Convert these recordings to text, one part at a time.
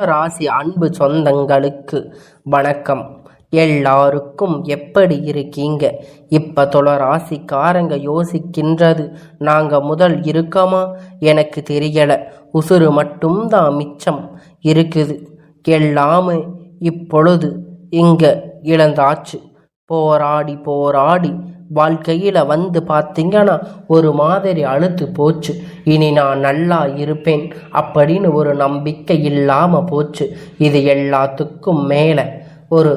ராசி அன்பு சொந்தங்களுக்கு வணக்கம். எல்லாருக்கும் எப்படி இருக்கீங்க? இப்ப ராசிக்காரங்க யோசிக்கின்றது, நாங்க முதல் இருக்கோமா எனக்கு தெரியல, உசுறு மட்டும்தான் மிச்சம் இருக்குது, எல்லாமே இப்பொழுது இங்க இழந்தாச்சு. போராடி போராடி வாழ்க்கையில் பார்த்தீங்கன்னா ஒரு மாதிரி அழுத்து போச்சு. இனி நான் நல்லா இருப்பேன் அப்படின்னு ஒரு நம்பிக்கை இல்லாமல் போச்சு. இது எல்லாத்துக்கும் மேலே ஒரு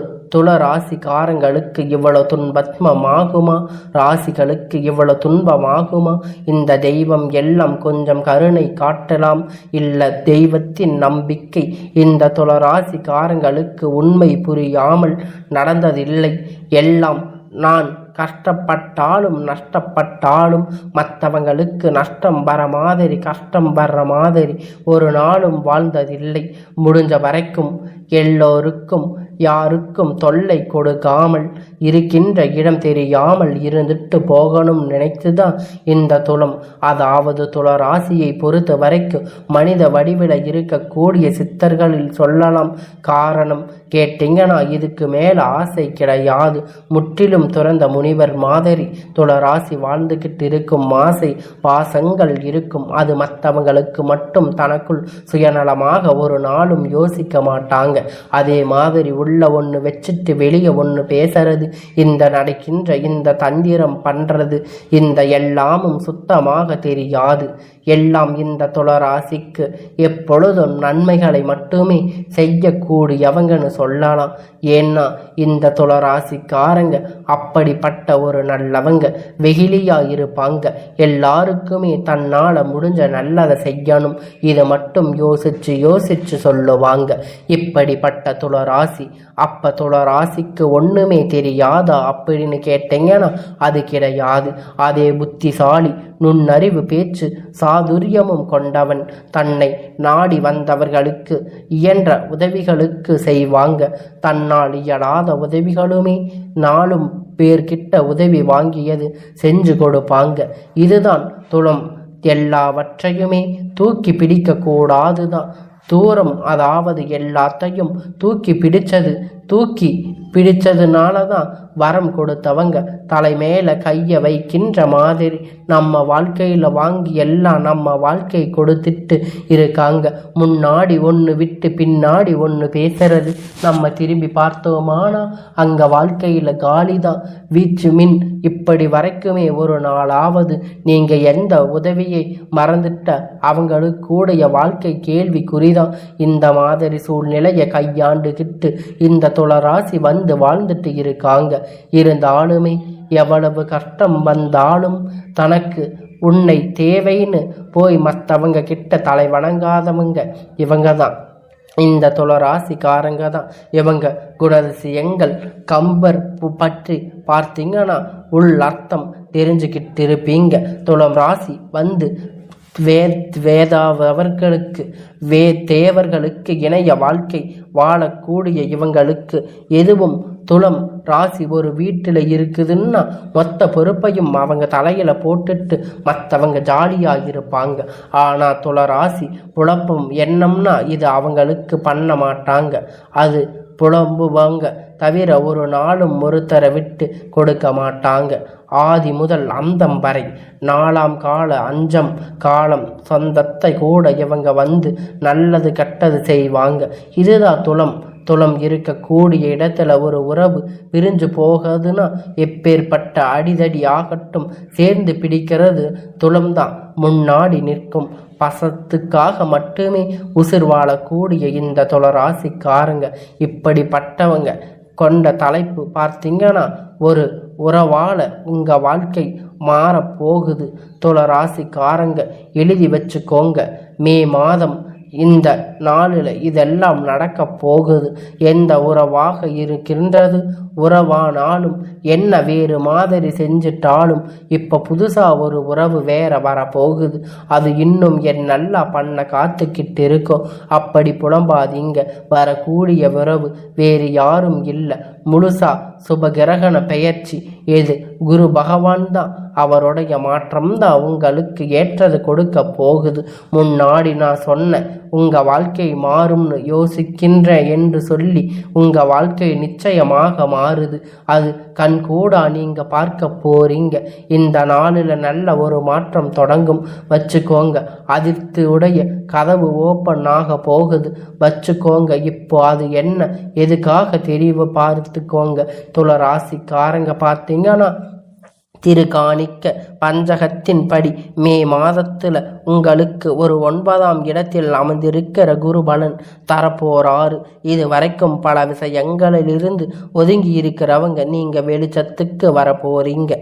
ராசிக்காரங்களுக்கு இவ்வளவு துன்பமாகுமா? ராசிகளுக்கு இவ்வளவு துன்பமாகுமா? இந்த தெய்வம் எல்லாம் கொஞ்சம் கருணை காட்டலாம். இல்லை, தெய்வத்தின் நம்பிக்கை இந்த ராசிக்காரங்களுக்கு உண்மை புரியாமல் நடந்ததில்லை. எல்லாம் நான் கஷ்டப்பட்டாலும் நஷ்டப்பட்டாலும் மற்றவங்களுக்கு நஷ்டம் வர மாதிரி கஷ்டம் வர்ற மாதிரி ஒரு நாளும் வாழ்ந்ததில்லை. முடிஞ்ச வரைக்கும் எல்லோருக்கும் யாருக்கும் தொல்லை கொடுக்காமல் இருக்கின்ற இடம் தெரியாமல் இருந்துட்டு போகணும் நினைத்துதான் இந்த அதாவது ராசியை பொறுத்த வரைக்கும் மனித வடிவில் இருக்கக்கூடிய சித்தர்களில் சொல்லலாம். காரணம் கேட்டீங்கன்னா இதுக்கு மேல ஆசை கிடையாது. முற்றிலும் துறந்த முனிவர் மாதிரி ராசி வாழ்ந்துகிட்டு இருக்கும். ஆசை பாசங்கள் இருக்கும். அது மற்றவங்களுக்கு மட்டும் தனக்குள் சுயநலமாக ஒரு நாளும் யோசிக்க மாட்டாங்க. அதே மாதிரி உள்ள ஒன்று வச்சுட்டு வெளியே ஒன்று பேசுறது, இந்த நடக்கின்ற இந்த தந்திரம் பண்றது, இந்த எல்லாமும் சுத்தமாக தெரியாது. எல்லாம் இந்த ராசிக்கு எப்பொழுதும் நன்மைகளை மட்டுமே செய்யக்கூடியவங்கன்னு சொல்லலாம். ஏன்னா இந்த ராசிக்காரங்க அப்படிப்பட்ட ஒரு நல்லவங்க, வெகிலியா இருப்பாங்க. எல்லாருக்குமே தன்னால முடிஞ்ச நல்லதை செய்யணும், இதை மட்டும் யோசிச்சு யோசிச்சு சொல்லுவாங்க. இப்படிப்பட்ட ராசி. அப்ப ராசிக்கு ஒண்ணுமே தெரியாதா அப்படின்னு கேட்டீங்கன்னா அது கிடையாது. அதே புத்திசாலி, நுண்ணறிவு பேச்சு, சாதுரியமும் கொண்டவன். தன்னை நாடி வந்தவர்களுக்கு இயன்ற உதவிகளுக்கு செய்வாங்க. தன்னால் இயலாத உதவிகளுமே நாளும் பேர்கிட்ட உதவி வாங்கியது செஞ்சு கொடுப்பாங்க. இதுதான் எல்லாவற்றையுமே தூக்கி பிடிக்க கூடாதுதான். தூரம், அதாவது எல்லாத்தையும் தூக்கி பிடிச்சதுனால தான் வரம் கொடுத்தவங்க தலை மேல கையை வைக்கின்ற மாதிரி நம்ம வாழ்க்கையில் வாங்கி எல்லாம் நம்ம வாழ்க்கை கொடுத்துட்டு இருக்காங்க. முன்னாடி ஒன்று விட்டு பின்னாடி ஒன்று பேசுறது. நம்ம திரும்பி பார்த்தோமானா அங்கே வாழ்க்கையில் காலிதான், வீச்சு மின். இப்படி வரைக்குமே ஒரு நாளாவது நீங்கள் எந்த உதவியை மறந்துட்ட அவங்களுக்கு கூடிய வாழ்க்கை கேள்விக்குறிதான். இந்த மாதிரி சூழ்நிலையை கையாண்டுகிட்டு இந்த ராசி வாழ்ந்துட்டு இருக்காங்க. இருந்தாலுமே எவ்வளவு கஷ்டம் வந்தாலும் தனக்கு உன்னை தேவைன்னு போய் மற்றவங்க கிட்ட தலை வணங்காதவங்க இவங்க தான். இந்த ராசிக்காரங்க தான் இவங்க. குணதிசயங்கள் கம்பர் பற்றி பார்த்தீங்கன்னா உள் அர்த்தம் தெரிஞ்சுக்கிட்டு இருப்பீங்க. ராசி வேதாவர்களுக்கு தேவர்களுக்கு இணைய வாழ்க்கை வாழக்கூடிய இவங்களுக்கு எதுவும் ராசி ஒரு வீட்டில் இருக்குதுன்னா மொத்த பொறுப்பையும் அவங்க தலையில போட்டுட்டு மற்றவங்க ஜாலியாக இருப்பாங்க. ஆனா ராசி புலப்பம் எண்ணம்னா இது அவங்களுக்கு பண்ண மாட்டாங்க. அது புலம்புவாங்க தவிர ஒரு நாளும் ஒருத்தரை விட்டு கொடுக்க மாட்டாங்க. ஆதி முதல் அந்தம் வரை 4ஆம் கால 5ஆம் காலம் சொந்தத்தை கூட இவங்க நல்லது கெட்டது செய்வாங்க. இதுதான் துலம் இருக்கக்கூடிய இடத்துல ஒரு உறவு பிரிஞ்சு போகுதுன்னா எப்பேற்பட்ட அடிதடி ஆகட்டும் சேர்ந்து பிடிக்கிறது தான் முன்னாடி நிற்கும். பசத்துக்காக மட்டுமே உசிர் வாழக்கூடிய இந்த ராசிக்காரங்க இப்படிப்பட்டவங்க கொண்ட தலைப்பு பார்த்தீங்கன்னா ஒரு உறவால உங்க வாழ்க்கை மாறப்போகுது. ராசிக்காரங்க எழுதி வச்சுக்கோங்க. மே மாதம் இந்த நாளில் இதெல்லாம் நடக்க போகுது. எந்த உறவாக இருக்கின்றது, உறவானாலும் என்ன வேறு மாதிரி செஞ்சிட்டாலும் இப்ப புதுசா ஒரு உறவு வேற வரப்போகுது. அது இன்னும் நல்லா பண்ண காத்துக்கிட்டு இருக்கோம். அப்படி புலம்பாதீங்க. வரக்கூடிய உறவு வேறு யாரும் இல்லை, முழுசா சுபகிரகண பெயர்ச்சி எது? குரு பகவான் தான். அவருடைய மாற்றம் தான் உங்களுக்கு ஏற்றது கொடுக்க போகுது. முன்னாடி நான் சொன்ன உங்க வாழ்க்கை மாறும்னு யோசிக்கின்ற என்று சொல்லி உங்க வாழ்க்கை நிச்சயமாக மாறுது. அது கண்கூடா நீங்க பார்க்க போறீங்க. இந்த நாளில் நல்ல ஒரு மாற்றம் தொடங்கும் வச்சுக்கோங்க. அதிர்ச்சியுடைய கதவு ஓப்பன் ஆக போகுது வச்சுக்கோங்க. இப்போ அது என்ன எதுக்காக தெரிவு பார்த்துக்கோங்க. துல ராசிக்காரங்க பார்த்தீங்கன்னா திருக்காணிக்க பஞ்சகத்தின் படி மே மாதத்தில் உங்களுக்கு ஒரு 9ஆம் இடத்தில் அமர்ந்திருக்கிற குரு பலன் தரப்போறாரு. இது வரைக்கும் பல விஷயங்களிலிருந்து ஒதுங்கி இருக்கிறவங்க நீங்க வெளிச்சத்துக்கு வர போறீங்க.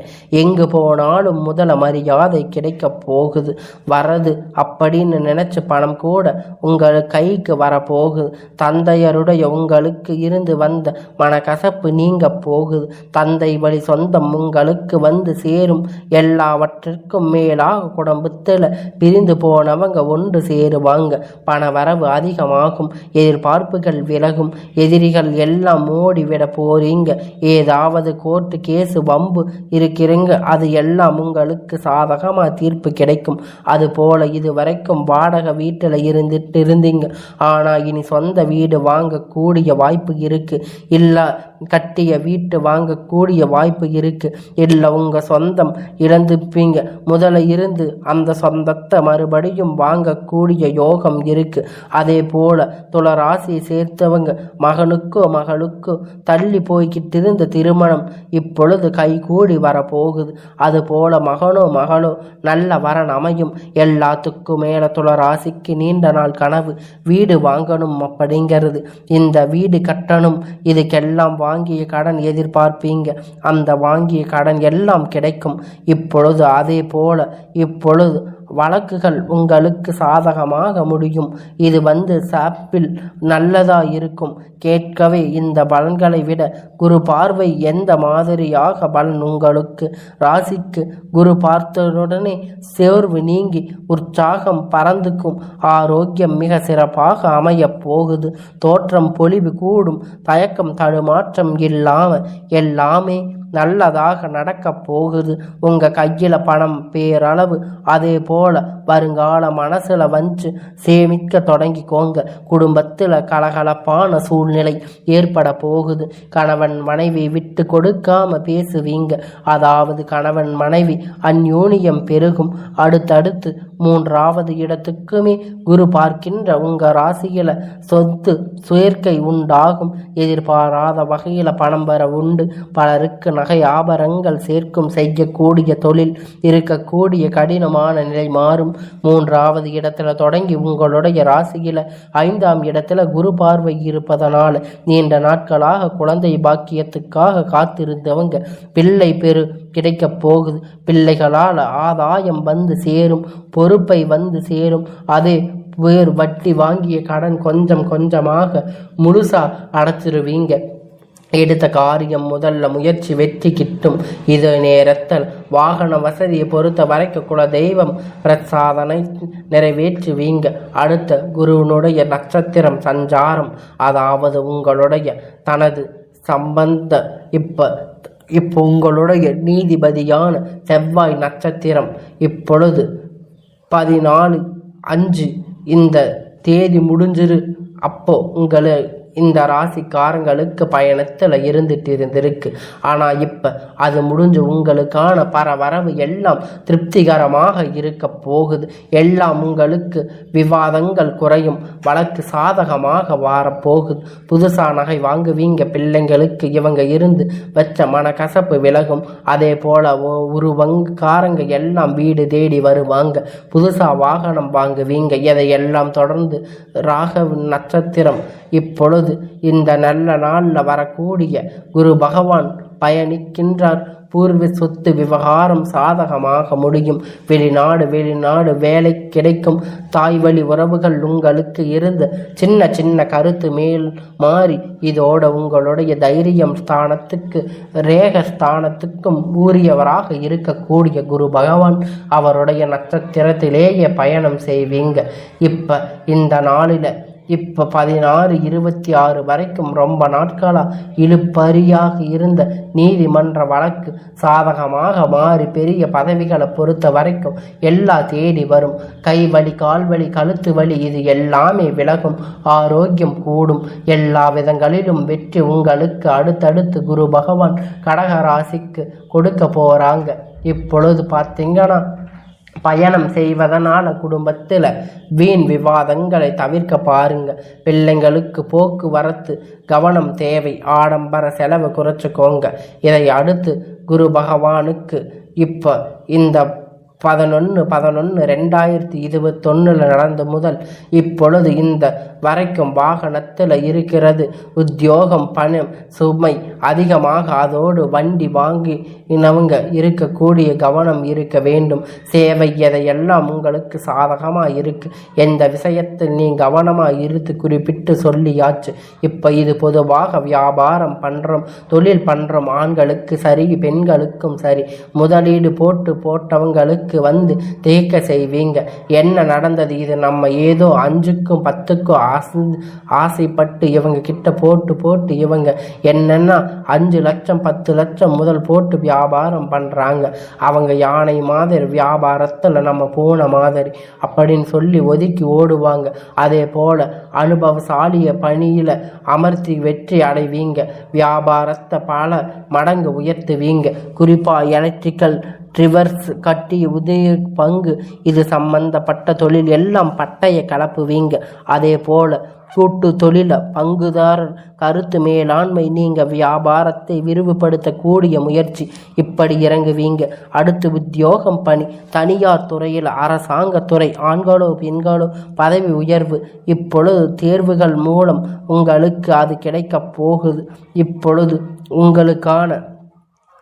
எங்கு போனாலும் முதல மரியாதை கிடைக்க போகுது. வரது அப்படின்னு நினைச்சு பணம் கூட உங்கள் கைக்கு வரப்போகுது. தந்தையருடைய உங்களுக்கு இருந்து வந்த மனக்கசப்பு நீங்க போகுது. தந்தை வழி சொந்தம் உங்களுக்கு வந்து சேரும். எல்லாவற்றிற்கும் மேலாக குடும்பத்தில் பிரிந்து போனவங்க ஒன்று சேருவாங்க. பண வரவு அதிகமாகும். எதிர்பார்ப்புகள் விலகும். எதிரிகள் எல்லாம் ஓடிவிட போறீங்க. ஏதாவது கோர்ட்டு கேஸு வம்பு இருக்கிறீங்க, அது எல்லாம் உங்களுக்கு சாதகமா தீர்ப்பு கிடைக்கும். அது போல இது வரைக்கும் வாடகை வீட்டில் இருந்தீங்க. ஆனா இனி சொந்த வீடு வாங்கக்கூடிய வாய்ப்பு இருக்கு. இல்ல கட்டிய வீட்டு வாங்கக்கூடிய வாய்ப்பு இருக்கு. இல்லை உங்க சொந்தம் இழந்துப்பீங்க. முதல்ல இருந்து அந்த சொந்தத்தை மறுபடியும் வாங்கக்கூடிய யோகம் இருக்கு. அதே போல துல ராசியை சேர்த்தவங்க மகனுக்கோ மகளுக்கோ தள்ளி போய்கிட்டு இருந்த திருமணம் இப்பொழுது கைகூடி வரப்போகுது. அது போல மகனோ மகளோ நல்ல வரன் அமையும். எல்லாத்துக்கும் மேல துல ராசிக்கு நீண்ட நாள் கனவு வீடு வாங்கணும் அப்படிங்கிறது. இந்த வீடு கட்டணும். இதுக்கெல்லாம் வாங்கிய கடன் எதிர்பார்ப்பீங்க. அந்த வாங்கிய கடன் எல்லாம் கிடைக்கும். இப்பொழுது அதே போல இப்பொழுது வழக்குகள் உங்களுக்கு சாதகமாக முடியும். இது சாப்பில் நல்லதா இருக்கும். கேட்கவே இந்த பலன்களை விட குரு பார்வை எந்த மாதிரியாக பலன் உங்களுக்கு ராசிக்கு குரு பார்த்தவுடனே சோர்வு நீங்கி உற்சாகம் பறந்துக்கும். ஆரோக்கியம் மிக சிறப்பாக அமைய போகுது. தோற்றம் பொலிவு கூடும். தயக்கம் தடுமாற்றம் இல்லாம எல்லாமே நல்லதாக நடக்க போகுது. உங்க கையில பணம் பேரளவு அதே போல வருங்கால மனசுல வந்து சேமிக்க தொடங்கிக்கோங்க. குடும்பத்துல கலகலப்பான சூழ்நிலை ஏற்பட போகுது. கணவன் மனைவி விட்டு கொடுக்காம பேசுவீங்க. அதாவது கணவன் மனைவி அந்யோனியம் பெருகும். அடுத்தடுத்து 3வது இடத்துக்குமே குரு பார்க்கின்ற உங்க ராசியில சொத்து சுயற்கை உண்டாகும். எதிர்பாராத வகையில பணம் வர உண்டு. பலருக்கு நகை ஆபரணங்கள் சேர்க்கும். செய்யக்கூடிய தொழில் இருக்கக்கூடிய கடினமான நிலை மாறும். 3வது இடத்துல தொடங்கி உங்களுடைய ராசியில 5ஆம் இடத்துல குரு பார்வை இருப்பதனால நீண்ட நாட்களாக குழந்தை பாக்கியத்துக்காக காத்திருந்தவங்க பிள்ளை பெரு கிடைக்க போகுது. பிள்ளைகளால் ஆதாயம் வந்து சேரும். பொறுப்பை வந்து சேரும். அதே வேறு வட்டி வாங்கிய கடன் கொஞ்சம் கொஞ்சமாக முழுசா அடைச்சிருவீங்க. எடுத்த காரியம் முதல்ல முயற்சி வெற்றி கிட்டும். இது நேரத்தில் வாகன வசதியை பொறுத்த வரைக்கும் குல தெய்வம் பிரசாதனை நிறைவேற்றுவீங்க. அடுத்த குருவனுடைய நட்சத்திரம் சஞ்சாரம், அதாவது உங்களுடைய தனது சம்பந்த இப்போ உங்களுடைய நீதிபதியான செவ்வாய் நட்சத்திரம் இப்பொழுது 14/5 இந்த தேதி முடிஞ்சிரு. அப்போ உங்களை இந்த ராசிக்காரங்களுக்கு பயணத்தில் இருந்திருக்கு. ஆனால் இப்போ அது முடிஞ்சு உங்களுக்கான பரவரவு எல்லாம் திருப்திகரமாக இருக்க போகுது. எல்லாம் உங்களுக்கு விவாதங்கள் குறையும். வழக்கு சாதகமாக வரப்போகுது. புதுசாக நகை வாங்குவீங்க. பிள்ளைங்களுக்கு இவங்க இருந்து வச்ச மனக்கசப்பு விலகும். அதே போல உருவங்காரங்க எல்லாம் வீடு தேடி வருவாங்க. புதுசாக வாகனம் வாங்குவீங்க. இதையெல்லாம் தொடர்ந்து ராகவ நட்சத்திரம் இப்பொழுது இந்த நல்ல நாளில் வரக்கூடிய குரு பகவான் பயணிக்கின்றார். பூர்வ சொத்து விவகாரம் சாதகமாக முடியும். வெளிநாடு வேலை கிடைக்கும். தாய் வழி உறவுகள் உங்களுக்கு இருந்த சின்ன சின்ன கருத்து மேல் மாறி இதோட உங்களுடைய தைரியம் ஸ்தானத்துக்கு ரேக ஸ்தானத்துக்கும் ஊறியவராக இருக்கக்கூடிய குரு பகவான் அவருடைய நட்சத்திரத்திலேயே பயணம் செய்வீங்க. இப்ப இந்த நாளில் இப்போ 16, 26 வரைக்கும் ரொம்ப நாட்களாக இழுப்பறியாக இருந்த நீதிமன்ற வழக்கு சாதகமாக மாறி பெரிய பதவிகளை பொறுத்த வரைக்கும் எல்லாம் தேடி வரும். கை வலி, கால் வலி, கழுத்து வலி இது எல்லாமே விலகும். ஆரோக்கியம் கூடும். எல்லா விதங்களிலும் வெற்றி உங்களுக்கு அடுத்தடுத்து குரு பகவான் கடகராசிக்கு கொடுக்க போகிறாங்க. இப்பொழுது பார்த்தீங்கன்னா பயணம் செய்வதனால குடும்பத்தில் வீண் விவாதங்களை தவிர்க்க பாருங்க. பிள்ளைங்களுக்கு போக்குவரத்து கவனம் தேவை. ஆடம்பர செலவு குறைச்சிக்கோங்க. இதை அடுத்து குரு பகவானுக்கு இப்போ இந்த 11/11/2021 நடந்து முதல் இப்பொழுது இந்த வரைக்கும் வாகனத்தில் இருக்கிறது. உத்தியோகம், பணம் சுமை அதிகமாக, அதோடு வண்டி வாங்கினவங்க இருக்கக்கூடிய கவனம் இருக்க வேண்டும். சேவை எதையெல்லாம் உங்களுக்கு சாதகமாக இருக்கு. எந்த விஷயத்தில் நீ கவனமாக இருந்து குறிப்பிட்டு சொல்லியாச்சு. இப்போ இது பொதுவாக வியாபாரம் பண்ணுறோம், தொழில் பண்ணுறோம் ஆண்களுக்கு சரி, பெண்களுக்கும் சரி. முதலீடு போட்டவங்களுக்கு வந்து தேக்க செய்வீங்க. என்ன நடந்தது? இது நம்ம ஏதோ 5க்கும் 10க்கும் ஆசைப்பட்டு இவங்க கிட்ட போட்டு இவங்க என்னன்னா 5 லட்சம் 10 லட்சம் முதல் போட்டு வியாபாரம் பண்றாங்க. அவங்க யானை மாதிரி, வியாபாரத்தில் நம்ம பூனை மாதிரி அப்படின்னு சொல்லி ஒதுக்கி ஓடுவாங்க. அதே போல அனுபவசாலிய பணியில அமர்த்தி வெற்றி அடைவீங்க. வியாபாரத்தை பல மடங்கு உயர்த்துவீங்க. குறிப்பா எலக்ட்ரிக்கல், ரிவர்ஸ் கட்டி, உதய பங்கு இது சம்பந்தப்பட்ட தொழில் எல்லாம் பட்டைய கலப்புவீங்க. அதே போல கூட்டு தொழில பங்குதாரர் கருத்து மேலாண்மை, நீங்க வியாபாரத்தை விரிவுபடுத்தக்கூடிய முயற்சி இப்படி இறங்குவீங்க. அடுத்து உத்தியோகம், பணி, தனியார் துறையில், அரசாங்க துறை, ஆண்களோ பெண்களோ பதவி உயர்வு இப்பொழுது தேர்வுகள் மூலம் உங்களுக்கு அது கிடைக்க போகுது. இப்பொழுது உங்களுக்கான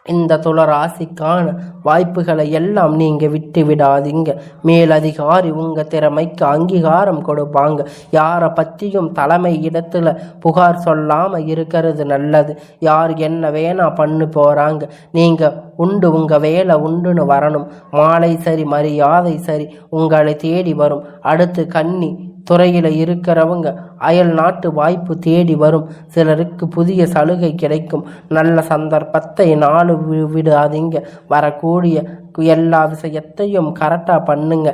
இந்த துளராசிக்கான வாய்ப்புகளை எல்லாம் நீங்கள் விட்டு விடாதீங்க. மேலதிகாரி உங்கள் திறமைக்கு அங்கீகாரம் கொடுப்பாங்க. யாரை பற்றியும் தலைமை இடத்துல புகார் சொல்லாமல் இருக்கிறது நல்லது. யார் என்ன வேணா பண்ணு போகிறாங்க, நீங்கள் உண்டு உங்கள் வேலை உண்டுன்னு வரணும். மாலை சரி, மரியாதை சரி உங்களை தேடி வரும். அடுத்து கன்னி துறையில் இருக்கிறவங்க அயல் நாட்டு வாய்ப்பு தேடி வரும். சிலருக்கு புதிய சலுகை கிடைக்கும். நல்ல சந்தர்ப்பத்தை நாடு விடாதீங்க. வரக்கூடிய எல்லா விஷயத்தையும் கரெக்டாக பண்ணுங்க.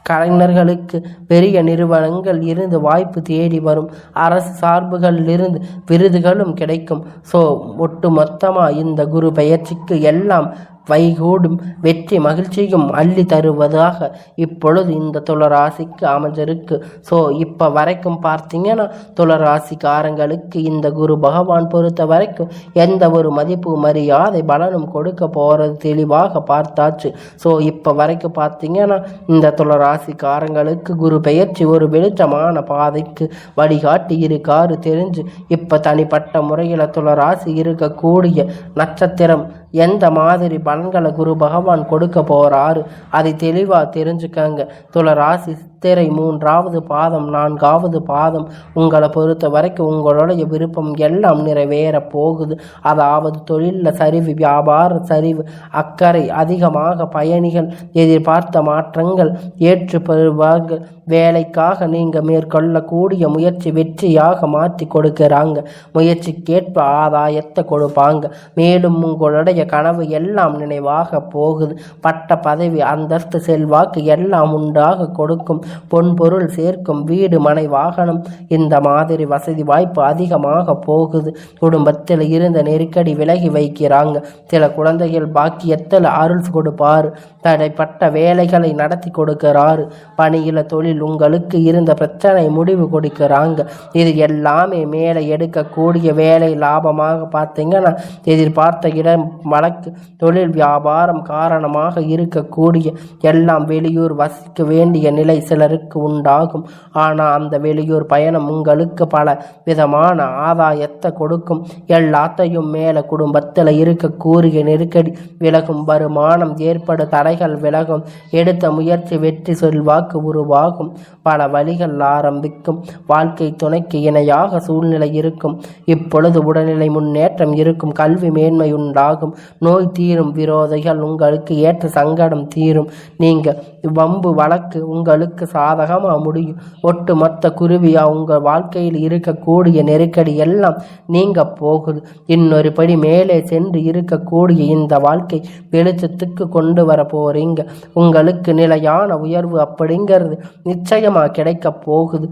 கலைஞர்களுக்கு பெரிய நிறுவனங்கள் இருந்து வாய்ப்பு தேடி வரும். அரசு சார்புகளில் இருந்து விருதுகளும் கிடைக்கும். ஸோ ஒட்டு மொத்தமாக இந்த குரு பெயர்ச்சிக்கு எல்லாம் வைகூடும் வெற்றி மகிழ்ச்சியும் அள்ளி தருவதாக இப்பொழுது இந்த துளராசிக்கு அமைஞ்சிருக்கு. ஸோ இப்போ வரைக்கும் பார்த்தீங்கன்னா துளராசிக்காரங்களுக்கு இந்த குரு பகவான் பொறுத்த வரைக்கும் எந்த ஒரு மதிப்பு மரியாதை பலனும் கொடுக்க போகிறது தெளிவாக பார்த்தாச்சு. ஸோ இப்போ வரைக்கும் பார்த்தீங்கன்னா இந்த துளராசிக்காரங்களுக்கு குரு பெயர்ச்சி ஒரு வெளிச்சமான பாதைக்கு வழிகாட்டி இருக்காரு தெரிஞ்சு இப்போ தனிப்பட்ட முறையில் துளராசி இருக்கக்கூடிய நட்சத்திரம் எந்த மாதிரி பலன்களை குரு பகவான் கொடுக்க போறாரு அதை தெளிவாக தெரிஞ்சுக்கங்க. துளராசி சித்திரை 3வது பாதம் 4வது பாதம் உங்களை பொறுத்த வரைக்கும் உங்களுடைய விருப்பம் எல்லாம் நிறைவேற போகுது. அதாவது தொழிலில் சரிவு, வியாபார சரிவு, அக்கறை அதிகமாக, பயணிகள் எதிர்பார்த்த மாற்றங்கள் ஏற்றுப்பெறுவார்கள். வேலைக்காக நீங்கள் மேற்கொள்ளக்கூடிய முயற்சி வெற்றியாக மாற்றி கொடுக்கிறாங்க. முயற்சிக்கேற்ப ஆதாயத்தை கொடுப்பாங்க. மேலும் உங்களுடைய கனவு எல்லாம் நினைவாக போகுது. பட்ட பதவி, அந்தஸ்து, செல்வாக்கு எல்லாம் உண்டாக கொடுக்கும். பொன்பொருள் சேர்க்கும். வீடு, மனை, வாகனம் இந்த மாதிரி வசதி வாய்ப்பு அதிகமாக போகுது. குடும்பத்தில் இருந்த நெருக்கடி விலகி வைக்கிறாங்க. சில குழந்தைகள் பாக்கியத்தில் அருள் கொடுப்பாரு. தடைப்பட்ட வேலைகளை நடத்தி கொடுக்கிறாரு. பணியில தொழில் உங்களுக்கு இருந்த பிரச்சனை முடிவு கொடுக்கிறாங்க. இது எல்லாமே மேலே எடுக்கக்கூடிய வேலை லாபமாக பார்த்தீங்கன்னா எதிர்பார்த்த இடம், வழக்கு, தொழில், வியாபாரம் காரணமாக இருக்கக்கூடிய எல்லாம் வெளியூர் வசிக்க வேண்டிய நிலை சிலருக்கு உண்டாகும். ஆனால் அந்த வெளியூர் பயணம் உங்களுக்கு பல விதமான ஆதாயத்தை கொடுக்கும். எல்லாத்தையும் மேலே குடும்பத்தில் இருக்கக்கூடிய நெருக்கடி விலகும். வருமானம் ஏற்படும் தடைகள் விலகும். எடுத்த முயற்சி வெற்றி, செல்வாக்கு உருவாகும். பல வழிகள் ஆரம்பிக்கும். வாழ்க்கை துணைக்கு இணையாக சூழ்நிலை இருக்கும். இப்பொழுது உடல்நிலை முன்னேற்றம் இருக்கும். கல்வி மேன்மை உண்டாகும். நோய் தீரும். விரோதிகள் உங்களுக்கு ஏற்ற சங்கடம் தீரும். நீங்கள் வம்பு வழக்கு உங்களுக்கு உங்களுக்கு சாதகமாக முடியும். ஒட்டு மொத்த குருவியா உங்கள் வாழ்க்கையில் இருக்கக்கூடிய நெருக்கடி எல்லாம் நீங்க போகுது. இன்னொரு படி மேலே சென்று இருக்கக்கூடிய இந்த வாழ்க்கை வெளிச்சத்துக்கு கொண்டு வர போறீங்க. உங்களுக்கு நிலையான உயர்வு அப்படிங்கிறது நிச்சயமாக கிடைக்க போகுது.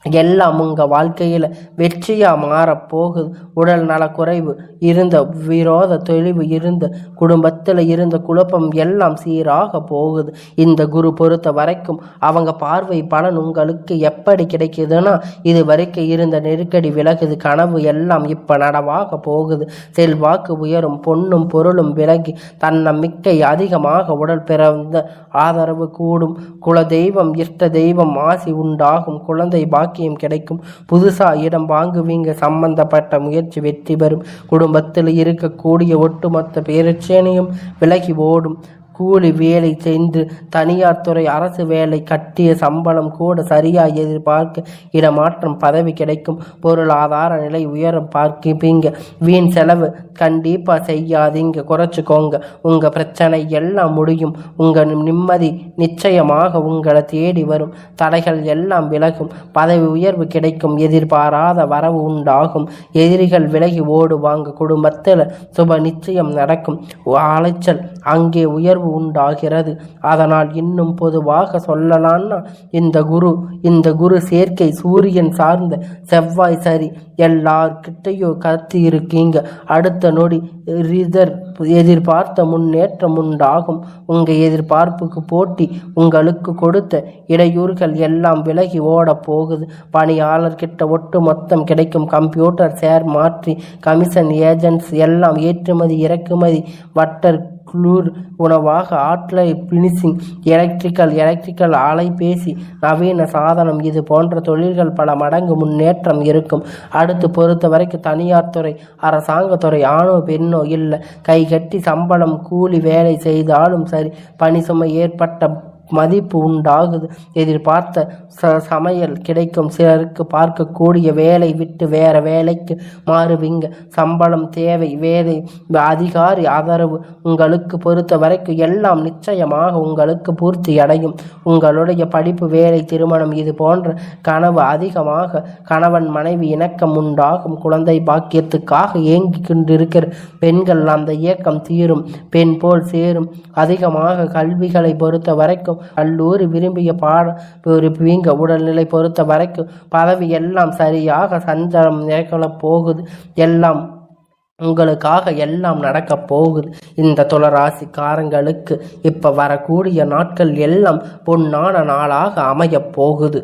எல்லாம் உங்கள் வாழ்க்கையில் வெற்றியாக மாறப்போகுது. உடல் நலக்குறைவு இருந்த, விரோத தெளிவு இருந்த, குடும்பத்தில் இருந்த குழப்பம் எல்லாம் சீராக போகுது. இந்த குரு பொறுத்த வரைக்கும் அவங்க பார்வை பலன் உங்களுக்கு எப்படி கிடைக்குதுன்னா, இது வரைக்கும் இருந்த நெருக்கடி விலகுது. கனவு எல்லாம் இப்போ நடவாக போகுது. செல்வாக்கு உயரும், பொண்ணும் பொருளும் விலகி தன்னம்பிக்கை அதிகமாக, உடல் பிறந்த ஆதரவு கூடும், குல தெய்வம் இஷ்ட தெய்வம் ஆசி உண்டாகும், குழந்தை பாக்கியம் கிடைக்கும், புதுசா இடம் வாங்குவீங்க, சம்பந்தப்பட்ட முயற்சி வெற்றி பெறும், குடும்பத்தில் இருக்கக்கூடிய ஒட்டுமொத்த பிரச்சனையும் விலகி ஓடும். கூலி வேலை செய்து தனியார் துறை, அரசு வேலை, கட்டிய சம்பளம் கூட சரியாக எதிர்பார்க்க இடமாற்றம், பதவி கிடைக்கும், பொருளாதார நிலை உயரம் பார்ப்பீங்க. வீண் செலவு கண்டிப்பாக செய்யாதீங்க, குறைச்சிக்கோங்க. உங்கள் பிரச்சனை எல்லாம் முடியும். உங்கள் நிம்மதி நிச்சயமாக உங்களை தேடி வரும். தடைகள் எல்லாம் விலகும், பதவி உயர்வு கிடைக்கும், எதிர்பாராத வரவு உண்டாகும், எதிரிகள் விலகி ஓடுவாங்க, குடும்பத்தில் சுப நிச்சயம் நடக்கும், அலைச்சல் அங்கே உயர்வு உண்டாகிறது. அதனால் இன்னும் பொதுவாக சொல்லலாம்னா, இந்த குரு சேர்க்கை சூரியன் சார்ந்த செவ்வாய் சரி எல்லார்கிட்டையும் கத்தி இருக்கீங்க. அடுத்த நொடி எதிர்பார்த்த முன்னேற்றம் உண்டாகும். உங்கள் எதிர்பார்ப்புக்கு போட்டி உங்களுக்கு கொடுத்த இடையூறுகள் எல்லாம் விலகி ஓட போகுது. பணியாளர்கிட்ட ஒட்டு மொத்தம் கிடைக்கும். கம்ப்யூட்டர், ஷேர் மாற்றி, கமிஷன், ஏஜென்ட்ஸ் எல்லாம், ஏற்றுமதி இறக்குமதி, வட்டர் குளூர் உணவாக, ஆட்லை, பினிஷிங், எலக்ட்ரிக்கல், அலைபேசி, நவீன சாதனம், இது போன்ற தொழில்கள் பல மடங்கு முன்னேற்றம் இருக்கும். அடுத்து பொறுத்த வரைக்கும் தனியார் துறை, அரசாங்கத்துறை, ஆணோ பெண்ணோ இல்லை, கை கட்டி சம்பளம் கூலி வேலை செய்தாலும் சரி, பணி சுமை ஏற்பட்ட மதிப்பு உண்டாகுது. எதிர்பார்த்த சமையல் கிடைக்கும். சிலருக்கு பார்க்கக்கூடிய வேலை விட்டு வேற வேலைக்கு மாறுவீங்க. சம்பளம் தேவை, வேலை, அதிகாரி ஆதரவு உங்களுக்கு பொறுத்த வரைக்கும் எல்லாம் நிச்சயமாக உங்களுக்கு பூர்த்தி அடையும். உங்களுடைய படிப்பு, வேலை, திருமணம் இது போன்ற கனவு அதிகமாக, கணவன் மனைவி இணக்கம் உண்டாகும். குழந்தை பாக்கியத்துக்காக ஏங்கி கொண்டிருக்கிற பெண்கள் அந்த இயக்கம் தீரும், பெண் போல் சேரும். அதிகமாக கல்விகளை பொறுத்த வரைக்கும் கல்லூரி விரும்பிய பாடப்பிரிங்க. உடல்நிலை பொறுத்த வரைக்கும் பதவி எல்லாம் சரியாக சஞ்சலம் நிகழ போகுது. எல்லாம் உங்களுக்காக எல்லாம் நடக்க போகுது. இந்த துளராசிக்காரங்களுக்கு இப்ப வரக்கூடிய நாட்கள் எல்லாம் பொன்னான நாளாக அமைய போகுது.